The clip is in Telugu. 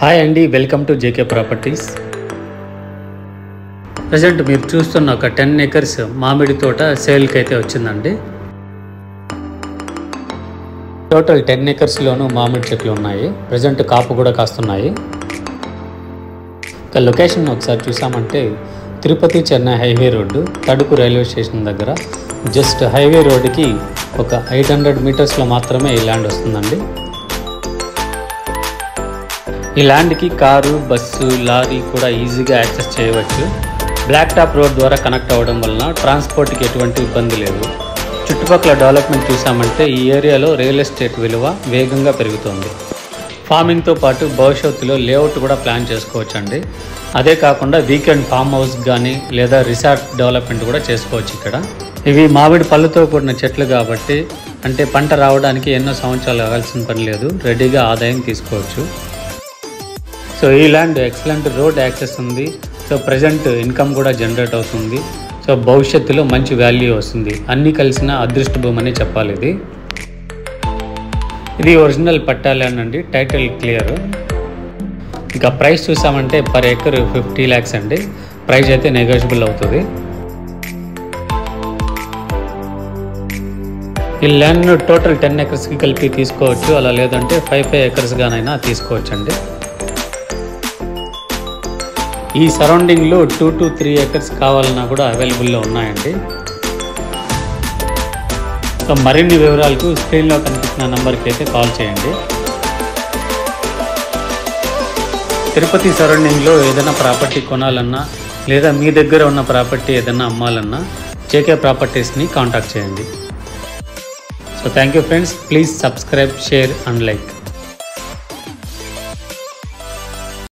హాయ్ అండి, welcome to JK properties. Present మీరు చూస్తున్న ఒక 10 acres మామిడి తోట సేల్కి అయితే వచ్చిందండి. టోటల్ 10 acresలోనూ మామిడి చెట్లు ఉన్నాయి. ప్రజెంట్ కాపు కూడా కాస్తున్నాయి. ఇక లొకేషన్ ఒకసారి చూసామంటే Tirupati Chennai highway road, Taduku railway station దగ్గర జస్ట్ హైవే రోడ్డుకి ఒక 800 మీటర్స్లో మాత్రమే ఈ ల్యాండ్ వస్తుందండి. ఈ ల్యాండ్కి కారు, బస్సు, లారీ కూడా ఈజీగా యాక్సెస్ చేయవచ్చు. బ్లాక్ టాప్ రోడ్ ద్వారా కనెక్ట్ అవ్వడం వలన ట్రాన్స్పోర్ట్కి ఎటువంటి ఇబ్బంది లేదు. చుట్టుపక్కల డెవలప్మెంట్ చూసామంటే ఈ ఏరియాలో రియల్ ఎస్టేట్ విలువ వేగంగా పెరుగుతుంది. ఫార్మింగ్తో పాటు భవిష్యత్తులో లేఅవుట్ కూడా ప్లాన్ చేసుకోవచ్చు అండి. అదే కాకుండా వీకెండ్ ఫామ్ హౌస్ కానీ లేదా రిసార్ట్ డెవలప్మెంట్ కూడా చేసుకోవచ్చు. ఇక్కడ ఇవి మామిడి పళ్ళుతో కూడిన చెట్లు కాబట్టి అంటే పంట రావడానికి ఎన్నో సంవత్సరాలు ఆగాల్సిన పని లేదు, రెడీగా ఆదాయం తీసుకోవచ్చు. సో ఈ ల్యాండ్ ఎక్సలెంట్ రోడ్ యాక్సెస్ ఉంది. సో ప్రజెంట్ ఇన్కమ్ కూడా జనరేట్ అవుతుంది. సో భవిష్యత్తులో మంచి వాల్యూ వస్తుంది. అన్నీ కలిసిన అదృష్ట భూమి అని చెప్పాలి. ఇది ఒరిజినల్ పట్టా ల్యాండ్ అండి, టైటిల్ క్లియర్. ఇంకా ప్రైస్ చూసామంటే పర్ ఎకర్ 50 lakhs అండి. ప్రైస్ అయితే నెగోషియబుల్ అవుతుంది. ఈ ల్యాండ్ను టోటల్ 10 acresకి కలిపి తీసుకోవచ్చు, అలా లేదంటే 5 acres గానైనా తీసుకోవచ్చు అండి. ఈ సరౌండింగ్లో 2 to 3 acres కావాలన్నా కూడా అవైలబుల్లో ఉన్నాయండి. సో మరిన్ని వివరాలకు స్క్రీన్లో కనిపిస్తున్న నెంబర్కి అయితే కాల్ చేయండి. తిరుపతి సరౌండింగ్లో ఏదైనా ప్రాపర్టీ కొనాలన్నా లేదా మీ దగ్గర ఉన్న ప్రాపర్టీ ఏదైనా అమ్మాలన్నా జేకే ప్రాపర్టీస్ని కాంటాక్ట్ చేయండి. So thank you friends, please subscribe, share and like.